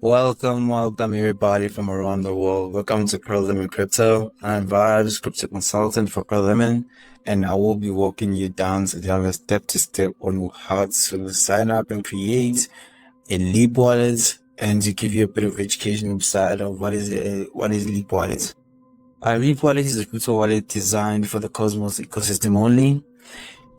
Welcome everybody from around the world. Welcome to Pearl Lemon Crypto. I'm Vibes, crypto consultant for Pearl Lemon, and I will be walking you down to the step to step on how to sign up and create a Leap wallet, and to give you a bit of education inside of what is Leap wallet. Leap wallet is a crypto wallet designed for the Cosmos ecosystem only.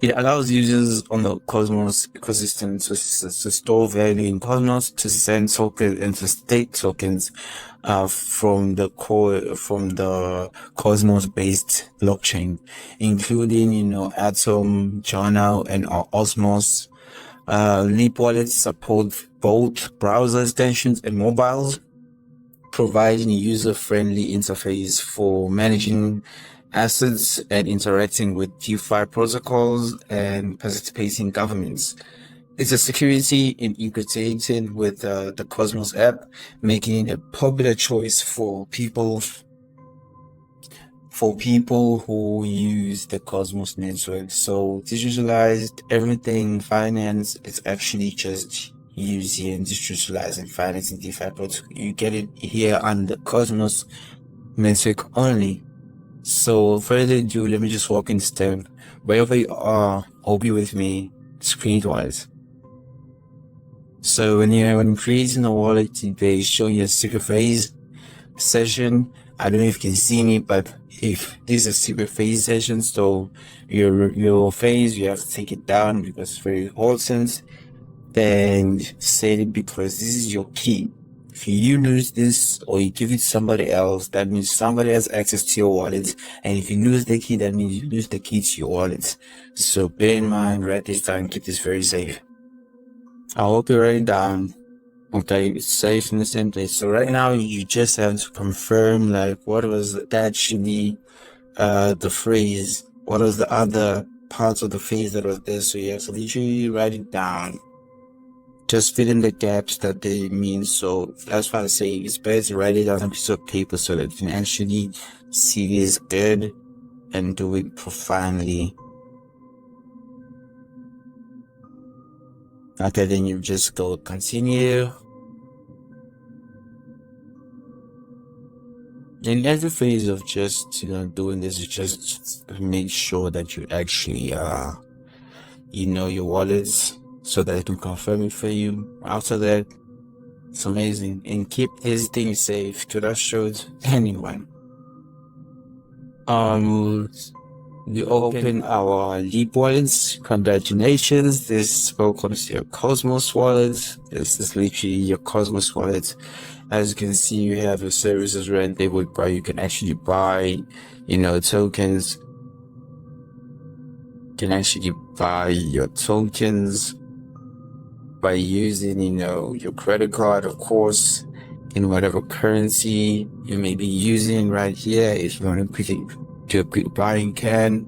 It allows users on the Cosmos ecosystem to store value in Cosmos, to send tokens and to stake tokens from the Cosmos based blockchain, including Atom, Journal, and Osmos. Leap wallets support both browser extensions and mobiles, providing a user-friendly interface for managing assets and interacting with DeFi protocols and participating governments. It's a security integrated with the Cosmos app, making it a popular choice for people who use the Cosmos network. So decentralized everything finance is actually just using decentralized and financing DeFi protocol. You get it here on the Cosmos network only. So further ado, let me just walk in step. Wherever you are, hope you with me screen-wise. So when you're creating a wallet, they show you a secret phrase session. I don't know if you can see me, but if this is a secret phase session, so your phase, you have to take it down because it's very important. Then set it because this is your key. If you lose this or you give it to somebody else, that means somebody has access to your wallet. And if you lose the key, that means you lose the key to your wallet. So bear in mind, write this down, keep this very safe. I hope you write it down. Okay, it's safe in the same place. So right now you just have to confirm what was actually the phrase, what was the other parts of the phrase that was there. So you have to literally write it down. Just fill in the gaps that they mean. So that's why I say it's better to write it on a piece of paper so that you can actually see this good and do it profoundly. Okay, then you just go continue. In every phase of just doing this, you just make sure that you actually your wallets so that it can confirm it for you. After that, it's amazing, and keep this thing safe. Do not show it to anyone. We open our Leap wallets. Congratulations, this welcomes your Cosmos wallet. This is literally your Cosmos wallet. As you can see, you have your services rent. They would buy. You can actually buy, tokens. You can actually buy your tokens by using, your credit card, of course, in whatever currency you may be using right here. If you want to do a quick buying can,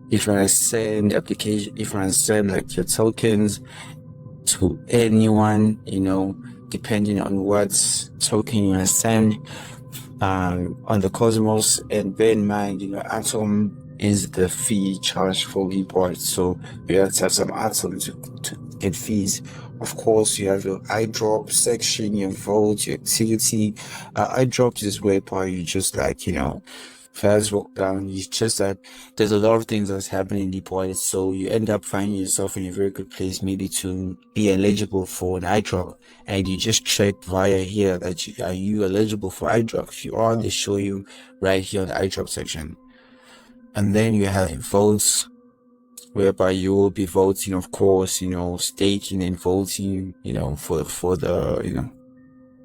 if you want to send your tokens to anyone, depending on what token you want to send on the Cosmos. And bear in mind, Atom is the fee charged for report, so you have to have some Atom to get fees. Of course, you have your Airdrops section, your vote, your activity. Airdrops is whereby you just fast walk down. It's just that there's a lot of things that's happening in the wallet, so you end up finding yourself in a very good place, maybe to be eligible for an iDrop, and you just check via here that are you eligible for iDrop. If you are, they show you right here on the iDrop section. And then you have votes, whereby you will be voting, of course, staking and voting, for the,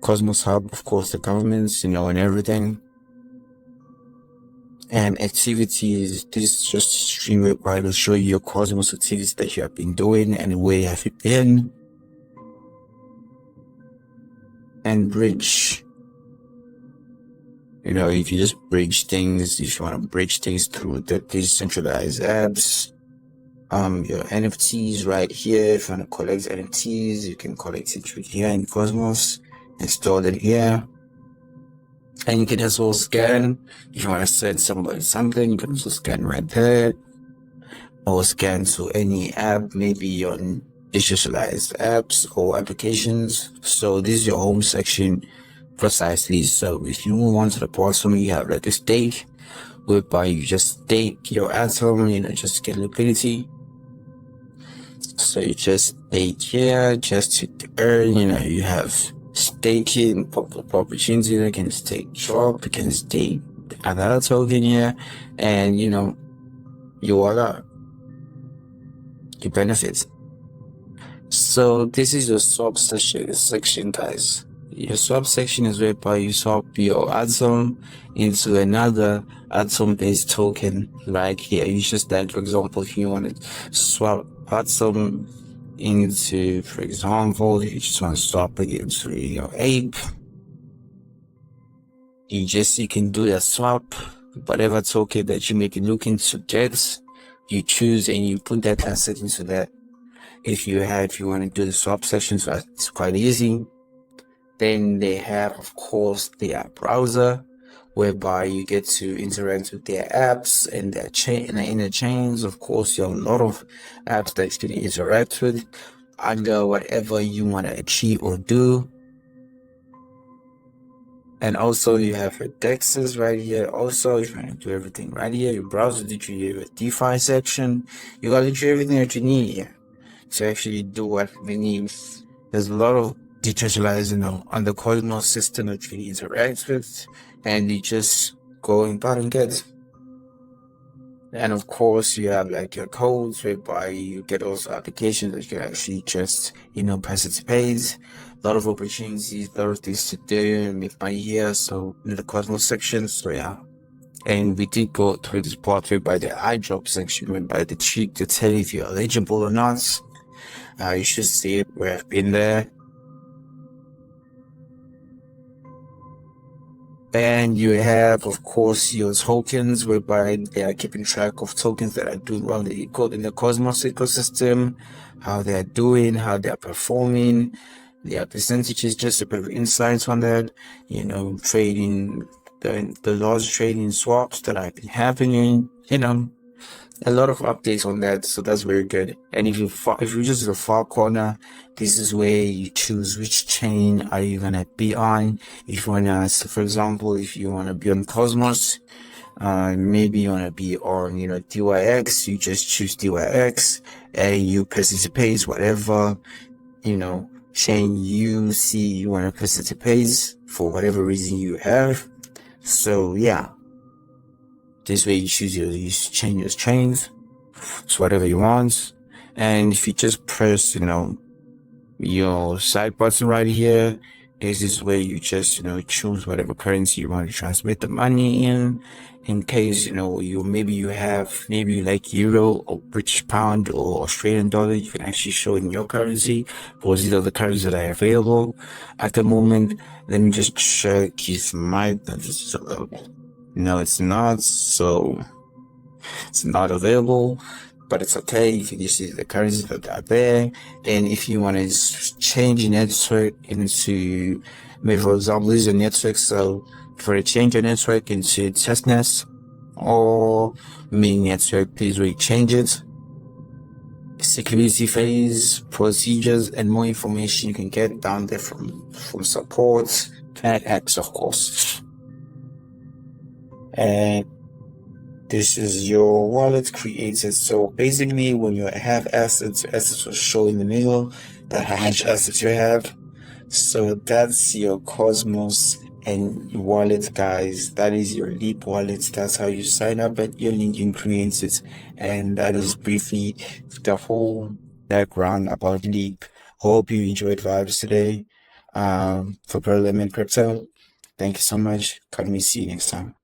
Cosmos Hub, of course, the governments, and everything. And activities, this is just a stream whereby it'll show you your Cosmos activities that you have been doing and where you have been. And bridge. If you just bridge things, if you want to bridge things through the decentralized apps, your NFTs right here. If you want to collect NFTs, you can collect it right here in Cosmos, install it here. And you can also scan. If you want to send somebody something, you can also scan right there, or scan to any app, maybe on decentralized apps or applications. So this is your home section precisely. So if you move on to the bottom, you have like the stake, whereby you just stake your atom, just get liquidity. So you just stake here just to earn, you have staking opportunity. You can stake drop, you can stake another token here, and you voila, you benefit. So this is your swap section, guys. Your swap section is whereby you swap your atom into another atom-based token. Like here, you just like, for example, if you want to swap atom into, for example, you just want to swap it into your ape. You can do that swap, whatever token that you make it looking to get, you choose and you put that asset into that. If you want to do the swap sessions, it's quite easy. Then they have, of course, their browser, whereby you get to interact with their apps and their chain and the inner chains. Of course, you have a lot of apps that you can interact with under whatever you want to achieve or do. And also you have your dexes right here. Also, if you want to do everything right here, your browser did you have a DeFi section. You got literally everything that you need here to actually do what we need. There's a lot of decentralized, on the Cosmos system that you interact with, and you just go about and get. And of course, you have like your codes, whereby you get also applications that you can actually just, participate. A lot of opportunities, a lot of things to do and make money here. So in the Cosmos section, so yeah. And we did go through this part by the Airdrops section, whereby the trick to tell if you're eligible or not. You should see it where I've been there. And you have, of course, your tokens, whereby they are keeping track of tokens that are doing well in the Cosmos ecosystem, how they are doing, how they are performing, their percentages, just a bit of insights on that, trading, the large trading swaps that have been happening, a lot of updates on that, so that's very good. And if you just in the far corner, this is where you choose which chain are you gonna be on. If you wanna, so for example, if you wanna be on Cosmos, maybe you wanna be on, DYX, you just choose DYX, and you participate whatever, chain you see you wanna participate for whatever reason you have. So yeah. This way you change your chains, so whatever you want. And if you just press, your side button right here, this is where you just, choose whatever currency you want to transmit the money in case, maybe you like Euro or British Pound or Australian dollar, you can actually show in your currency, because these are the currencies that are available at the moment. Let me just check if this is available. No, it's not. So it's not available, but it's okay. You can just use the currencies that are there. And if you want to change your network into, maybe for example, this is your network. So for a change your network into testnet or main network, please really change it. Security phase, procedures, and more information you can get down there from support and apps, of course. And this is your wallet created. So basically, when you have assets will show in the middle that how much assets you have. So that's your Cosmos and wallet, guys. That is your Leap wallet. That's how you sign up at your link and create it. And that is briefly the whole background about Leap. Hope you enjoyed vibes today. For Pearl Lemon Crypto. Thank you so much. Can we see you next time?